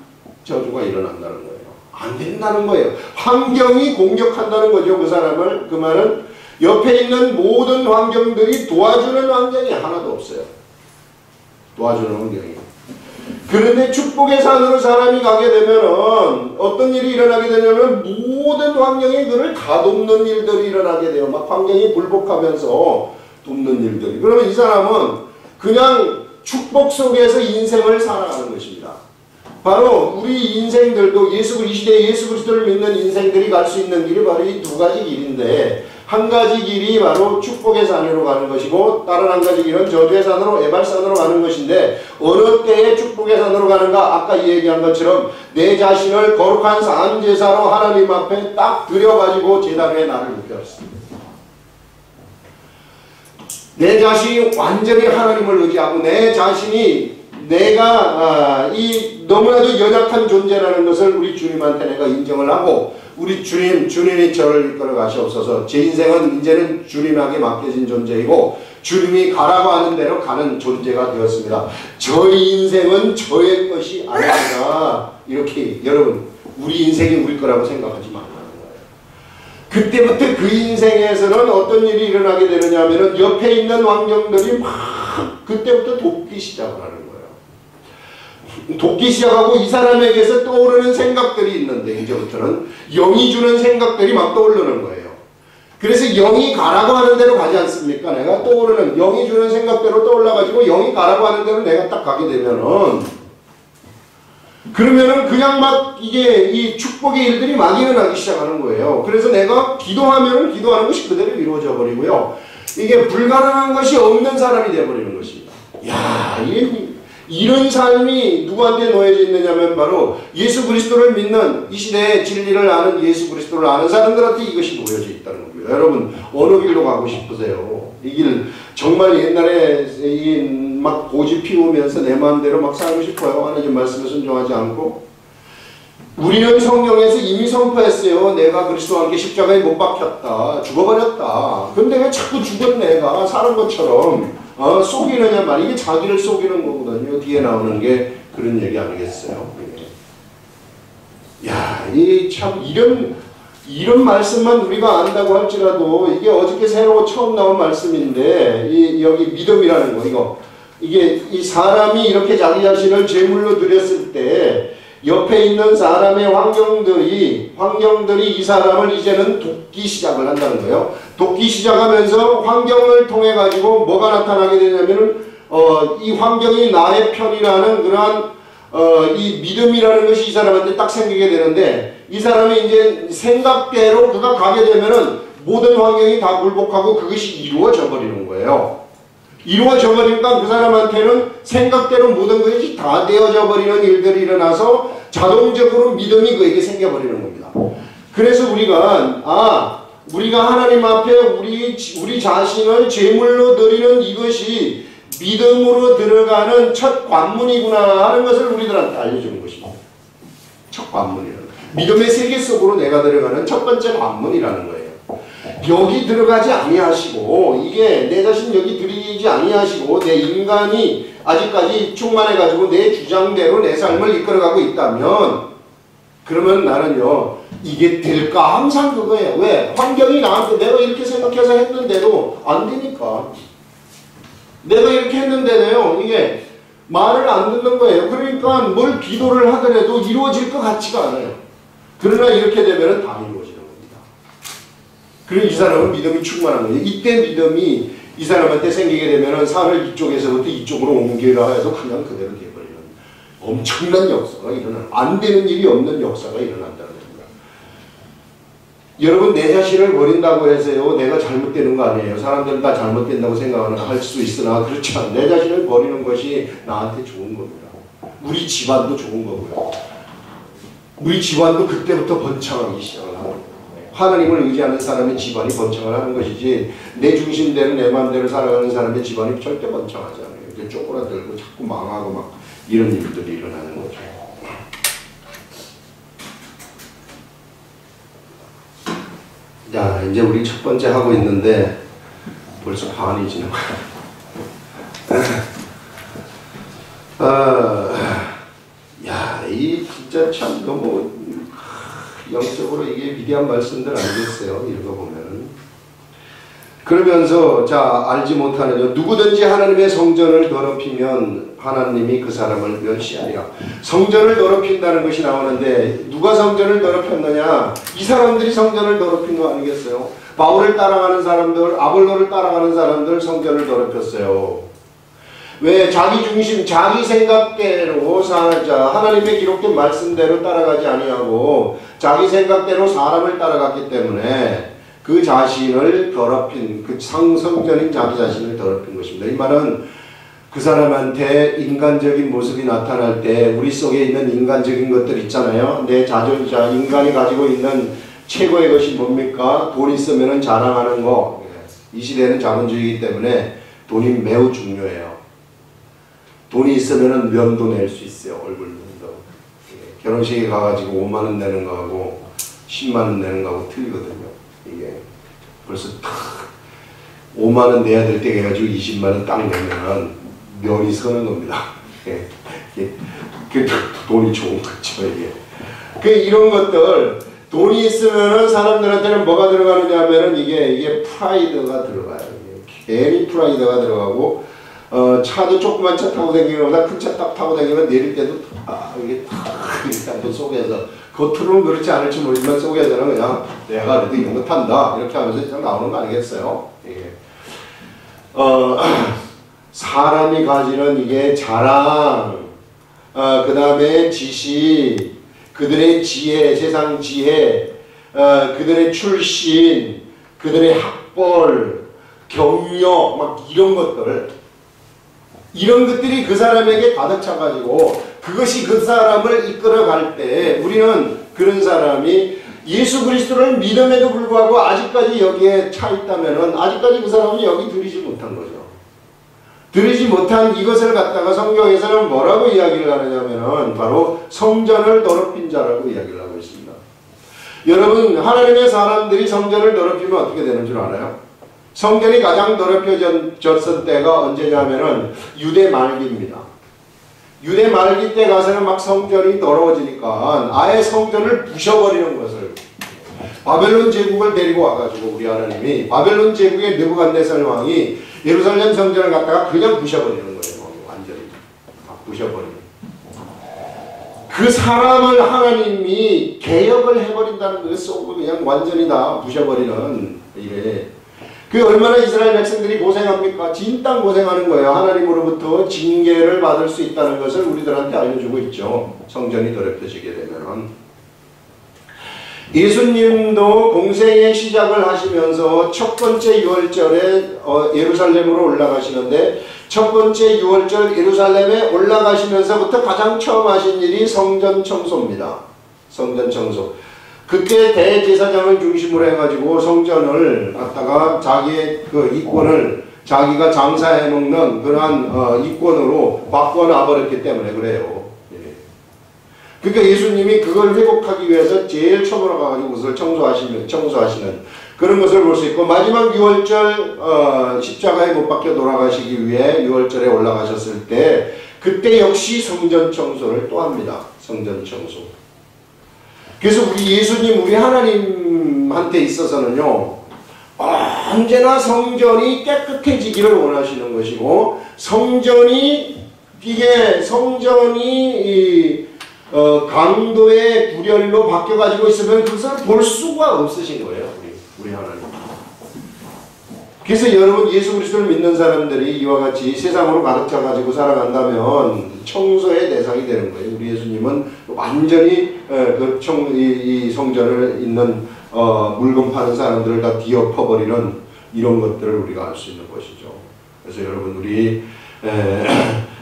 저주가 일어난다는 거예요. 안 된다는 거예요. 환경이 공격한다는 거죠. 그 사람을. 그 말은 옆에 있는 모든 환경들이 도와주는 환경이 하나도 없어요. 도와주는 환경이. 그런데 축복의 산으로 사람이 가게 되면은 어떤 일이 일어나게 되냐면 모든 환경이 그를 다 돕는 일들이 일어나게 돼요. 막 환경이 불복하면서 돕는 일들이. 그러면 이 사람은 그냥 축복 속에서 인생을 살아가는 것입니다. 바로 우리 인생들도 이 시대에 예수 그리스도를 믿는 인생들이 갈 수 있는 길이 바로 이 두 가지 길인데 한 가지 길이 바로 축복의 산으로 가는 것이고 다른 한 가지 길은 저주의 산으로 에발산으로 가는 것인데 어느 때에 축복의 산으로 가는가? 아까 얘기한 것처럼 내 자신을 거룩한 산제사로 하나님 앞에 딱 들여가지고 제단 위에 나를 눕혔습니다. 내 자신이 완전히 하나님을 의지하고 내 자신이 내가 이 너무나도 연약한 존재라는 것을 우리 주님한테 내가 인정을 하고 우리 주님이 저를 이끌어 가시옵소서. 제 인생은 이제는 주님에게 맡겨진 존재이고 주님이 가라고 하는 대로 가는 존재가 되었습니다. 저의 인생은 저의 것이 아니라 이렇게 여러분 우리 인생이 우리 거라고 생각하지 말라는 거예요. 그때부터 그 인생에서는 어떤 일이 일어나게 되느냐 하면은 옆에 있는 환경들이 막 그때부터 돕기 시작을 하는 거예요. 돕기 시작하고 이 사람에게서 떠오르는 생각들이 있는데 이제부터는 영이 주는 생각들이 막 떠오르는 거예요. 그래서 영이 가라고 하는 대로 가지 않습니까? 내가 떠오르는 영이 주는 생각대로 떠올라가지고 영이 가라고 하는 대로 내가 딱 가게 되면은 그러면은 그냥 막 이게 이 축복의 일들이 막 일어나기 시작하는 거예요. 그래서 내가 기도하면은 기도하는 것이 그대로 이루어져 버리고요. 이게 불가능한 것이 없는 사람이 되어버리는 것입니다. 야, 이런 삶이 누구한테 놓여져 있느냐면 바로 예수 그리스도를 믿는 이 시대의 진리를 아는 예수 그리스도를 아는 사람들한테 이것이 놓여져 있다는 겁니다. 여러분 어느 길로 가고 싶으세요? 이 길 정말 옛날에 막 고집 피우면서 내 마음대로 막 살고 싶어요. 하나님 말씀에 순종하지 않고 우리는 성경에서 이미 선포했어요. 내가 그리스도와 함께 십자가에 못 박혔다. 죽어버렸다. 근데 왜 자꾸 죽은 내가 사는 것처럼 속이느냐 말 이게 자기를 속이는 거거든요. 뒤에 나오는 게 그런 얘기 아니겠어요? 야, 이 참 이런 말씀만 우리가 안다고 할지라도 이게 어저께 새로 처음 나온 말씀인데 여기 믿음이라는 거 이게 이 사람이 이렇게 자기 자신을 제물로 드렸을 때 옆에 있는 사람의 환경들이 이 사람을 이제는 돕기 시작을 한다는 거예요. 돕기 시작하면서 환경을 통해 가지고 뭐가 나타나게 되냐면은 이 환경이 나의 편이라는 그러한 이 믿음이라는 것이 이 사람한테 딱 생기게 되는데 이 사람이 이제 생각대로 그가 가게 되면은 모든 환경이 다 굴복하고 그것이 이루어져 버리는 거예요. 이루어져 버리니까 그 사람한테는 생각대로 모든 것이 다 되어져 버리는 일들이 일어나서 자동적으로 믿음이 그에게 생겨버리는 겁니다. 그래서 우리가 하나님 앞에 우리 자신을 제물로 드리는 이것이 믿음으로 들어가는 첫 관문이구나 하는 것을 우리들한테 알려주는 것입니다. 첫 관문이라는 거예요. 믿음의 세계 속으로 내가 들어가는 첫 번째 관문이라는 거예요. 여기 들어가지 아니하시고 이게 내 자신 여기 들이지 아니하시고 내 인간이 아직까지 충만해가지고 내 주장대로 내 삶을 이끌어가고 있다면 그러면 나는요 이게 될까 항상 그거예요. 왜? 환경이 나한테 내가 이렇게 생각해서 했는데도 안 되니까 내가 이렇게 했는데도요 이게 말을 안 듣는 거예요. 그러니까 뭘 기도를 하더라도 이루어질 것 같지가 않아요. 그러나 이렇게 되면 다 이루어지는 겁니다. 그리고 이 사람은 믿음이 충만한 거예요. 이때 믿음이 이 사람한테 생기게 되면 산을 이쪽에서부터 이쪽으로 옮기라 해도 그냥 그대로 되어버리는 엄청난 역사가 일어나는 안 되는 일이 없는 역사가 일어난다는 겁니다. 여러분 내 자신을 버린다고 해서요 내가 잘못되는 거 아니에요. 사람들은 다 잘못된다고 생각할 수 있으나 그렇지 않아요. 내 자신을 버리는 것이 나한테 좋은 겁니다. 우리 집안도 좋은 거고요. 우리 집안도 그때부터 번창하기 시작을 하는 거예요. 하나님을 의지하는 사람의 집안이 번창을 하는 것이지 내 중심대로 내 마음대로 살아가는 사람의 집안이 절대 번창하지 않아요. 이렇게 쪼그라들고 자꾸 망하고 막 이런 일들이 일어나는 거죠. 자, 이제 우리 첫 번째 하고 있는데 벌써 반이 지난 거야. 야, 이 진짜 참 너무 영적으로 이게 위대한 말씀들 아니겠어요? 읽어보면은. 그러면서 자 알지 못하느냐 누구든지 하나님의 성전을 더럽히면 하나님이 그 사람을 멸시하리라. 성전을 더럽힌다는 것이 나오는데 누가 성전을 더럽혔느냐? 이 사람들이 성전을 더럽힌 거 아니겠어요? 바울을 따라가는 사람들, 아볼로를 따라가는 사람들 성전을 더럽혔어요. 왜? 자기 중심, 자기 생각대로 살자. 하나님의 기록된 말씀대로 따라가지 아니하고 자기 생각대로 사람을 따라갔기 때문에 그 자신을 더럽힌, 그 성전인 자기 자신을 더럽힌 것입니다. 이 말은 그 사람한테 인간적인 모습이 나타날 때 우리 속에 있는 인간적인 것들 있잖아요. 내 자존자, 인간이 가지고 있는 최고의 것이 뭡니까? 돈 있으면 자랑하는 거. 이 시대는 자본주의이기 때문에 돈이 매우 중요해요. 돈이 있으면 면도 낼 수 있어요. 얼굴 면도. 결혼식에 가가지고 5만 원 내는 거하고 10만 원 내는 거하고 틀리거든요. 이게 벌써 탁 5만 원 내야 될 때 해가지고 20만 원 딱 내면은 면이 서는 겁니다. 그 돈이 좋은 거죠. 이게 이런 것들 돈이 있으면은 사람들한테는 뭐가 들어가느냐 하면은 이게 프라이드가 들어가요. 괜히 프라이드가 들어가고 차도 조그만 차 타고 다니는 것보다 큰 차 딱 타고 다니면 내릴 때도 이게 탁 일단 속에서 겉으로는 그렇지 않을지 모르지만 속에서는 그냥 내가 그래도 이런 거 탄다 이렇게 하면서 그냥 나오는 거 아니겠어요? 이게 사람이 가지는 이게 자랑, 그 다음에 지식, 그들의 지혜, 세상 지혜, 그들의 출신, 그들의 학벌, 경력, 막 이런 것들이 그 사람에게 가득 차가지고 그것이 그 사람을 이끌어갈 때 우리는 그런 사람이 예수 그리스도를 믿음에도 불구하고 아직까지 여기에 차 있다면은 아직까지 그 사람은 여기 들이지 못한 거죠. 들이지 못한 이것을 갖다가 성경에서는 뭐라고 이야기를 하느냐면은 바로 성전을 더럽힌 자라고 이야기를 하고 있습니다. 여러분, 하나님의 사람들이 성전을 더럽히면 어떻게 되는 줄 알아요? 성전이 가장 더럽혀졌을 때가 언제냐면은 유대 말기입니다. 유대 말기 때 가서는 막 성전이 더러워지니까 아예 성전을 부셔버리는 것을 바벨론 제국을 데리고 와가지고 우리 하나님이 바벨론 제국의 느부갓네살 왕이 예루살렘 성전을 갖다가 그냥 부셔버리는 거예요. 완전히 부셔버리는. 그 사람을 하나님이 개혁을 해버린다는 그 속을 그냥 완전히 다 부셔버리는 이래. 그 얼마나 이스라엘 백성들이 고생합니까? 진땅 고생하는 거예요. 하나님으로부터 징계를 받을 수 있다는 것을 우리들한테 알려주고 있죠. 성전이 더럽혀지게 되면. 예수님도 공생의 시작을 하시면서 첫 번째 유월절에 예루살렘으로 올라가시는데 첫 번째 유월절 예루살렘에 올라가시면서부터 가장 처음 하신 일이 성전 청소입니다. 성전 청소. 그때 대제사장을 중심으로 해가지고 성전을 갖다가 자기의 그 이권을 자기가 장사해 먹는 그러한 이권으로 바꿔놔 버렸기 때문에 그래요. 그러니까 예수님이 그걸 회복하기 위해서 제일 처음으로 가가지고 그것을 청소하시는 그런 것을 볼 수 있고 마지막 유월절 십자가에 못 박혀 돌아가시기 위해 유월절에 올라가셨을 때 그때 역시 성전 청소를 또 합니다. 성전 청소. 그래서 우리 예수님, 우리 하나님한테 있어서는요, 언제나 성전이 깨끗해지기를 원하시는 것이고, 성전이 강도의 불혈로 바뀌어가지고 있으면 그것을 볼 수가 없으신 거예요, 우리 하나님. 그래서 여러분, 예수 그리스도를 믿는 사람들이 이와 같이 세상으로 가득 차가지고 살아간다면 청소의 대상이 되는 거예요. 우리 예수님은 완전히 이 성전을 있는 물건 파는 사람들을 다 뒤엎어버리는 이런 것들을 우리가 알 수 있는 것이죠. 그래서 여러분,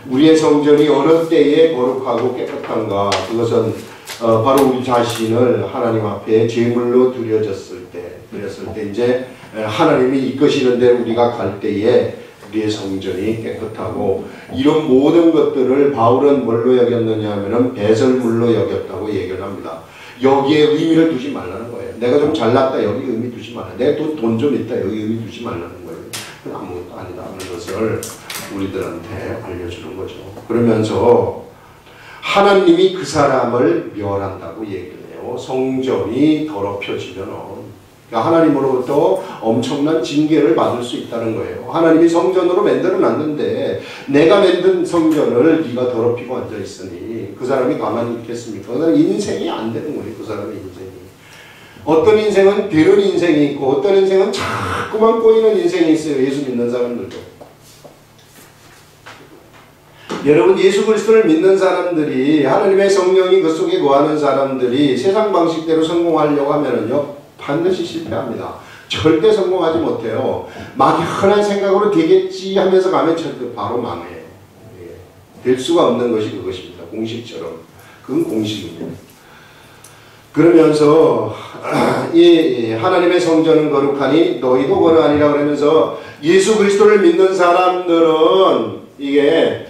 우리의 성전이 어느 때에 거룩하고 깨끗한가? 그것은 바로 우리 자신을 하나님 앞에 제물로 드렸을 때 이제 하나님이 이끄시는 데 우리가 갈 때에 우리의 성전이 깨끗하고 이런 모든 것들을 바울은 뭘로 여겼느냐 하면은 배설물로 여겼다고 얘기를 합니다. 여기에 의미를 두지 말라는 거예요. 내가 좀 잘났다 여기 의미 두지 말라. 내가 돈 좀 있다 여기 의미 두지 말라는 거예요. 그건 아무것도 아니다 하는 것을 우리들한테 알려주는 거죠. 그러면서 하나님이 그 사람을 멸한다고 얘기를 해요. 성전이 더럽혀지면 그러니까 하나님으로부터 엄청난 징계를 받을 수 있다는 거예요. 하나님이 성전으로 만들어놨는데 내가 만든 성전을 네가 더럽히고 앉아있으니 그 사람이 가만히 있겠습니까? 그 사람 인생이 안 되는 거예요. 그 사람의 인생이. 어떤 인생은 되는 인생이 있고 어떤 인생은 자꾸만 꼬이는 인생이 있어요. 예수 믿는 사람들도. 여러분, 예수 그리스도를 믿는 사람들이 하나님의 성령이 그 속에 거하는 사람들이 세상 방식대로 성공하려고 하면은요 반드시 실패합니다. 절대 성공하지 못해요. 막연한 생각으로 되겠지 하면서 가면 절대 바로 망해요. 될 수가 없는 것이 그것입니다. 공식처럼. 그건 공식입니다. 그러면서 이 하나님의 성전은 거룩하니 너희도 거룩하니라 그러면서 예수 그리스도를 믿는 사람들은 이게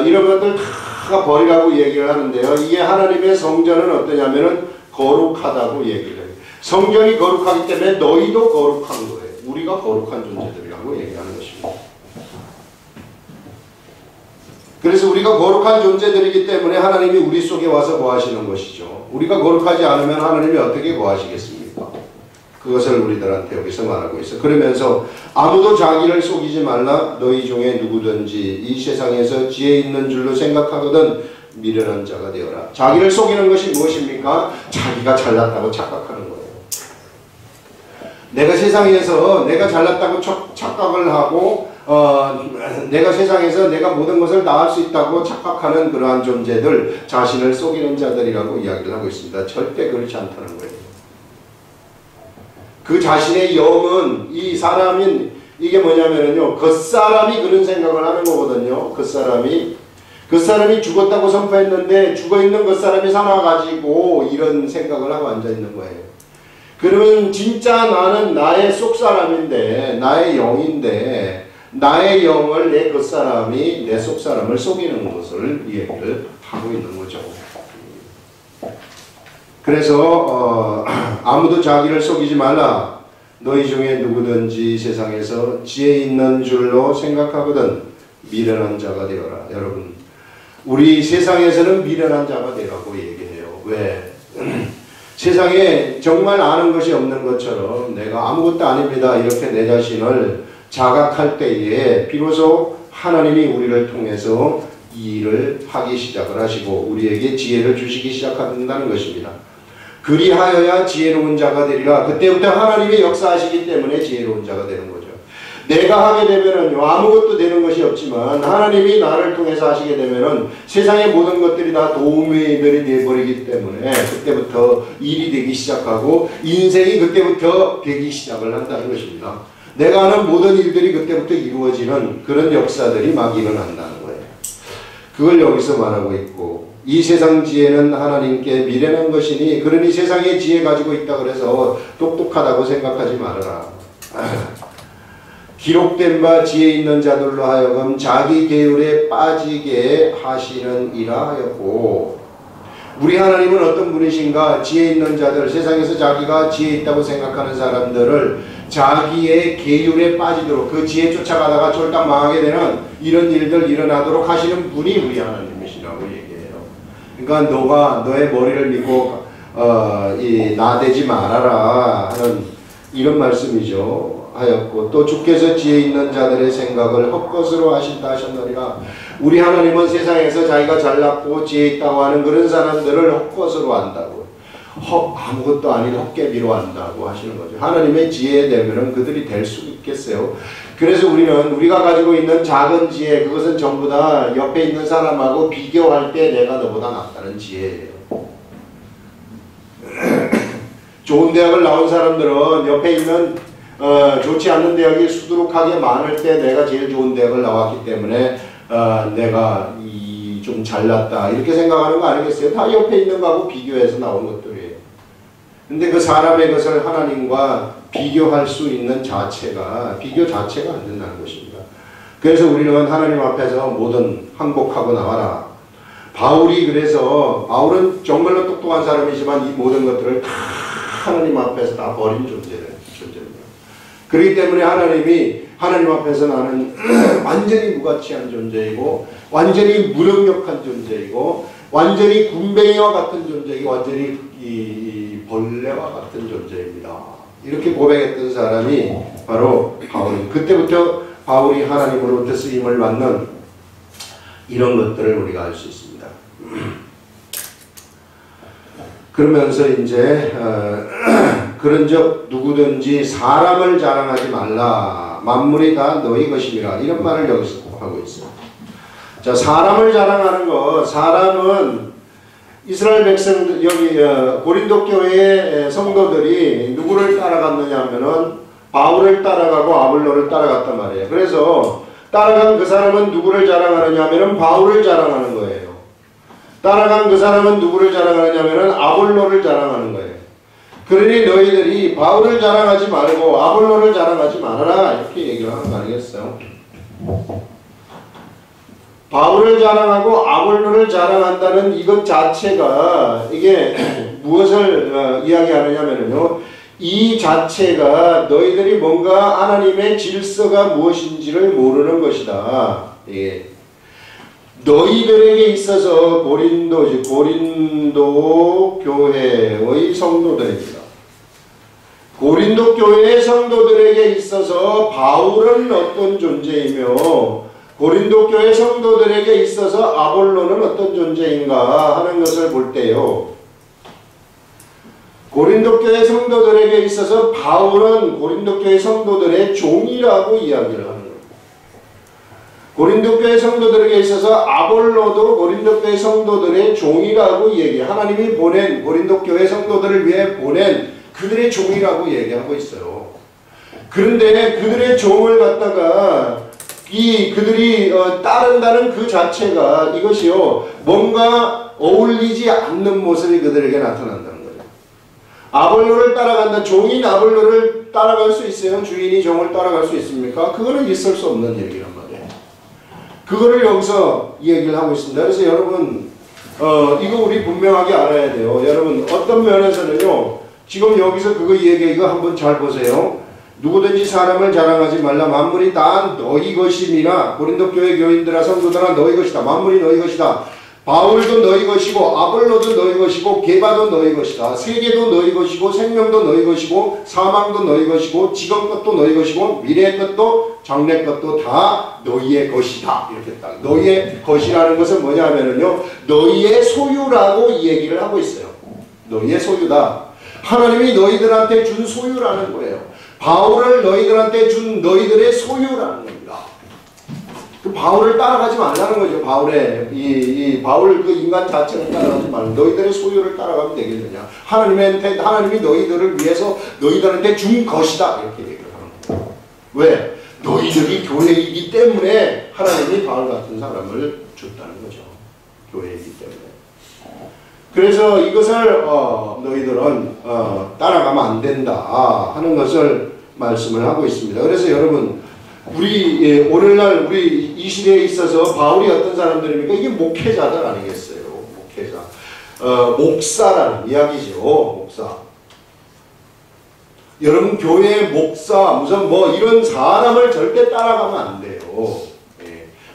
이런 것들 다 버리라고 얘기를 하는데요. 이게 하나님의 성전은 어떠냐면은 거룩하다고 얘기를 해요. 성전이 거룩하기 때문에 너희도 거룩한 거예요. 우리가 거룩한 존재들이라고 얘기하는 것입니다. 그래서 우리가 거룩한 존재들이기 때문에 하나님이 우리 속에 와서 거하시는 것이죠. 우리가 거룩하지 않으면 하나님이 어떻게 거하시겠습니까? 그것을 우리들한테 여기서 말하고 있어. 그러면서 아무도 자기를 속이지 말라. 너희 중에 누구든지 이 세상에서 지혜 있는 줄로 생각하거든 미련한 자가 되어라. 자기를 속이는 것이 무엇입니까? 자기가 잘났다고 착각하는 거예요. 내가 세상에서 내가 잘났다고 착각을 하고 내가 세상에서 내가 모든 것을 다 할 수 있다고 착각하는 그러한 존재들, 자신을 속이는 자들이라고 이야기를 하고 있습니다. 절대 그렇지 않다는 거예요. 그 자신의 영은 이 사람인 이게 뭐냐면요, 겉사람이 그런 생각을 하는 거거든요. 겉사람이 죽었다고 선포했는데 죽어있는 겉사람이 살아가지고 이런 생각을 하고 앉아있는 거예요. 그러면 진짜 나는 나의 속사람인데, 나의 영인데, 나의 영을 내 겉사람이 내 속사람을 속이는 것을 얘기를 하고 있는 거죠. 그래서 아무도 자기를 속이지 말라. 너희 중에 누구든지 세상에서 지혜 있는 줄로 생각하거든 미련한 자가 되어라. 여러분, 우리 세상에서는 미련한 자가 되라고 얘기해요. 왜? 세상에 정말 아는 것이 없는 것처럼 내가 아무것도 아닙니다 이렇게 내 자신을 자각할 때에 비로소 하나님이 우리를 통해서 이 일을 하기 시작을 하시고 우리에게 지혜를 주시기 시작한다는 것입니다. 그리하여야 지혜로운 자가 되리라. 그때부터 하나님이 역사하시기 때문에 지혜로운 자가 되는 거죠. 내가 하게 되면은 아무것도 되는 것이 없지만 하나님이 나를 통해서 하시게 되면은 세상의 모든 것들이 다 도움이들이 되어버리기 때문에 그때부터 일이 되기 시작하고 인생이 그때부터 되기 시작을 한다는 것입니다. 내가 하는 모든 일들이 그때부터 이루어지는 그런 역사들이 막 일어난다는 거예요. 그걸 여기서 말하고 있고, 이 세상 지혜는 하나님께 미련한 것이니 그러니 세상의 지혜 가지고 있다 그래서 똑똑하다고 생각하지 말아라. 기록된 바 지혜 있는 자들로 하여금 자기 계율에 빠지게 하시는 이라 하였고, 우리 하나님은 어떤 분이신가? 지혜 있는 자들, 세상에서 자기가 지혜 있다고 생각하는 사람들을 자기의 계율에 빠지도록 그 지혜 쫓아가다가 쫄딱 망하게 되는 이런 일들 일어나도록 하시는 분이 우리 하나님이시라고 얘기해요. 그러니까 너가 너의 머리를 믿고 나대지 말아라 하는 이런 말씀이죠. 하였고, 또 주께서 지혜 있는 자들의 생각을 헛것으로 하신다 하셨느니라. 우리 하나님은 세상에서 자기가 잘났고 지혜 있다고 하는 그런 사람들을 헛것으로 한다고, 아무것도 아닌 헛개비로 한다고 하시는 거죠. 하나님의 지혜에 되면은 그들이 될 수 있겠어요? 그래서 우리가 가지고 있는 작은 지혜, 그것은 전부 다 옆에 있는 사람하고 비교할 때 내가 너보다 낫다는 지혜예요. 좋은 대학을 나온 사람들은 옆에 있는 좋지 않는 대학이 수두룩하게 많을 때 내가 제일 좋은 대학을 나왔기 때문에 내가 좀 잘났다 이렇게 생각하는 거 아니겠어요? 다 옆에 있는 거하고 비교해서 나온 것들이에요. 근데 그 사람의 것을 하나님과 비교할 수 있는 자체가, 비교 자체가 안 된다는 것입니다. 그래서 우리는 하나님 앞에서 뭐든 항복하고 나와라. 바울은 정말로 똑똑한 사람이지만 이 모든 것들을 다 하나님 앞에서 다 버린 존재입니다. 그렇기 때문에 하나님 앞에서 나는 완전히 무가치한 존재이고 완전히 무능력한 존재이고 완전히 군뱅이와 같은 존재이고 완전히 이 벌레와 같은 존재입니다. 이렇게 고백했던 사람이 바로 바울입니다. 그때부터 바울이 하나님으로부터 쓰임을 받는 이런 것들을 우리가 알 수 있습니다. 그러면서 이제 그런즉 누구든지 사람을 자랑하지 말라. 만물이 다 너희 것임이라. 이런 말을 여기서 하고 있어요. 자, 사람을 자랑하는 것, 사람은 이스라엘 백성들 여기 고린도 교회의 성도들이 누구를 따라갔느냐 하면은 바울을 따라가고 아볼로를 따라갔단 말이에요. 그래서 따라간 그 사람은 누구를 자랑하느냐 하면은 바울을 자랑하는 거예요. 따라간 그 사람은 누구를 자랑하느냐 하면은 아볼로를 자랑하는 거예요. 그러니 너희들이 바울을 자랑하지 말고 아볼로를 자랑하지 말아라 이렇게 얘기를 하는 거 아니겠어요? 바울을 자랑하고 아볼로를 자랑한다는 이것 자체가 이게 무엇을 이야기하느냐면요. 이 자체가 너희들이 뭔가 하나님의 질서가 무엇인지를 모르는 것이다. 예. 너희들에게 있어서 고린도 교회의 성도들입니다. 고린도 교회의 성도들에게 있어서 바울은 어떤 존재이며 고린도 교회 성도들에게 있어서 아볼로는 어떤 존재인가 하는 것을 볼 때요. 고린도 교회 성도들에게 있어서 바울은 고린도 교회 성도들의 종이라고 이야기를 하는 겁니다. 고린도 교회 성도들에게 있어서 아볼로도 고린도 교회 성도들의 종이라고 하나님이 보낸 고린도 교회 성도들을 위해 보낸 그들의 종이라고 얘기하고 있어요. 그런데 그들의 종을 갖다가 그들이 따른다는 그 자체가 이것이요 뭔가 어울리지 않는 모습이 그들에게 나타난다는 거죠. 아볼로를 따라간다. 종인 아볼로를 따라갈 수 있어요? 주인이 종을 따라갈 수 있습니까? 그거는 있을 수 없는 얘기란 말이에요. 그거를 여기서 얘기를 하고 있습니다. 그래서 여러분 이거 우리 분명하게 알아야 돼요. 여러분 어떤 면에서는요 지금 여기서 그거 이거 한번 잘 보세요. 누구든지 사람을 자랑하지 말라. 만물이 다 너희 것임이나. 고린도 교회 교인들아 성도들아 너희 것이다. 만물이 너희 것이다. 바울도 너희 것이고 아볼로도 너희 것이고 게바도 너희 것이다. 세계도 너희 것이고 생명도 너희 것이고 사망도 너희 것이고 지금 것도 너희 것이고 미래 것도 장래 것도 다 너희의 것이다. 이렇게 딱 너희의 것이라는 것은 뭐냐면요 너희의 소유라고 이 얘기를 하고 있어요. 너희의 소유다. 하나님이 너희들한테 준 소유라는 거예요. 바울을 너희들한테 준 너희들의 소유라는 겁니다. 그 바울을 따라가지 말라는 거죠. 바울 그 인간 자체를 따라가지 말고 너희들의 소유를 따라가면 되겠느냐. 하나님이 너희들을 위해서 너희들한테 준 것이다. 이렇게 얘기를 하는 거예요. 왜? 너희들이 교회이기 때문에 하나님이 바울 같은 사람을 줬다는 거죠. 교회이기 때문에. 그래서 이것을 너희들은 따라가면 안 된다 하는 것을 말씀을 하고 있습니다. 그래서 여러분 오늘날 우리 이 시대에 있어서 바울이 어떤 사람들입니까? 이게 목회자들 아니겠어요? 목회자. 목사라는 이야기죠. 목사. 여러분 교회의 목사 무슨 이런 사람을 절대 따라가면 안 돼요.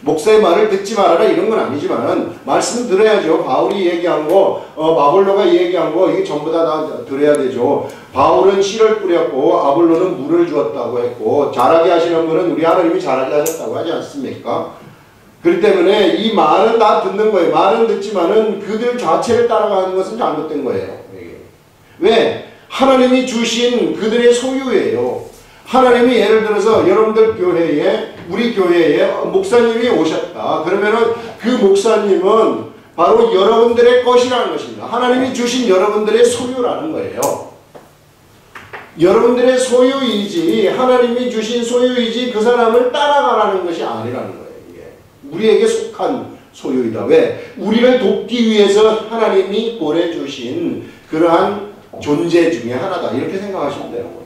목사의 말을 듣지 말아라 이런 건 아니지만 말씀 들어야죠. 바울이 얘기한 거 아볼로가 얘기한 거 이게 전부 다 들어야 되죠. 바울은 씨를 뿌렸고 아볼로는 물을 주었다고 했고 자라게 하시는 분은 우리 하나님이 자라게 하셨다고 하지 않습니까? 그렇기 때문에 이 말은 다 듣는 거예요. 말은 듣지만은 그들 자체를 따라가는 것은 잘못된 거예요. 왜? 하나님이 주신 그들의 소유예요. 하나님이 예를 들어서 여러분들 교회에 우리 교회에 목사님이 오셨다. 그러면은 그 목사님은 바로 여러분들의 것이라는 것입니다. 하나님이 주신 여러분들의 소유라는 거예요. 여러분들의 소유이지 하나님이 주신 소유이지 그 사람을 따라가라는 것이 아니라는 거예요. 이게 우리에게 속한 소유이다. 왜? 우리를 돕기 위해서 하나님이 보내주신 그러한 존재 중에 하나다. 이렇게 생각하시면 되는 거예요.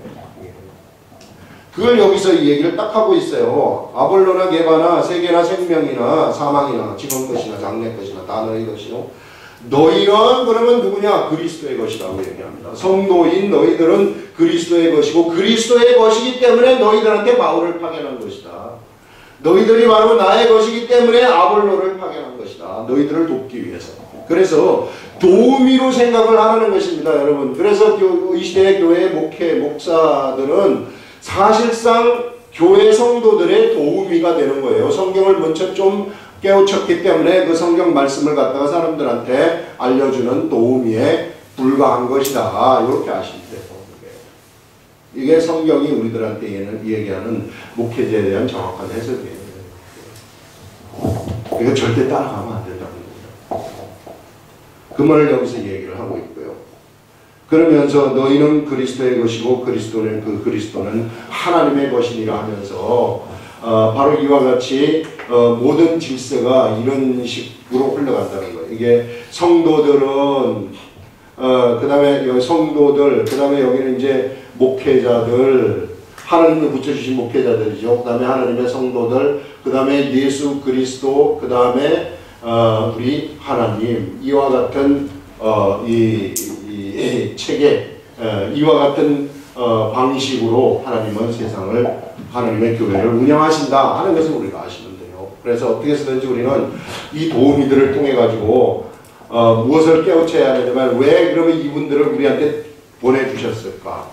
그걸 여기서 이 얘기를 딱 하고 있어요. 아볼로나 게바나 세계나 생명이나 사망이나 지금 것이나 장래 것이나 다 너희 것이요. 너희는 그러면 누구냐? 그리스도의 것이라고 얘기합니다. 성도인 너희들은 그리스도의 것이고 그리스도의 것이기 때문에 너희들한테 바울을 파견한 것이다. 너희들이 바로 나의 것이기 때문에 아볼로를 파견한 것이다. 너희들을 돕기 위해서. 그래서 도우미로 생각을 하는 것입니다. 여러분. 그래서 이 시대의 교회 목사들은 사실상 교회 성도들의 도우미가 되는 거예요. 성경을 먼저 좀 깨우쳤기 때문에 그 성경 말씀을 갖다가 사람들한테 알려주는 도우미에 불과한 것이다. 이렇게 아시면 돼요. 이게 성경이 우리들한테 얘기하는 목회자에 대한 정확한 해석이에요. 이거 절대 따라가면 안 된다는 겁니다. 그 말을 여기서 얘기를 하고 있고요. 그러면서 너희는 그리스도의 것이고 그리스도는 하나님의 것이니라 하면서 바로 이와 같이 모든 질서가 이런 식으로 흘러간다는 거예요. 이게 성도들은 그 다음에 여기 성도들, 그 다음에 여기는 이제 목회자들, 하나님이 붙여주신 목회자들이죠. 그 다음에 하나님의 성도들, 그 다음에 예수 그리스도, 그 다음에 우리 하나님, 이와 같은 이 책에 이와 같은 방식으로 하나님은 세상을, 하나님의 교회를 운영하신다 하는 것을 우리가 아시면 돼요. 그래서 어떻게 해서든지 우리는 이 도우미들을 통해 가지고 무엇을 깨우쳐야 하냐면, 왜 그러면 이분들을 우리한테 보내주셨을까?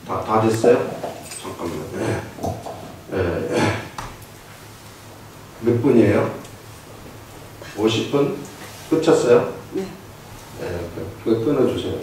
다 됐어요? 잠깐만요. 몇 분이에요? 50분? 끝쳤어요? 네. 끊어주세요.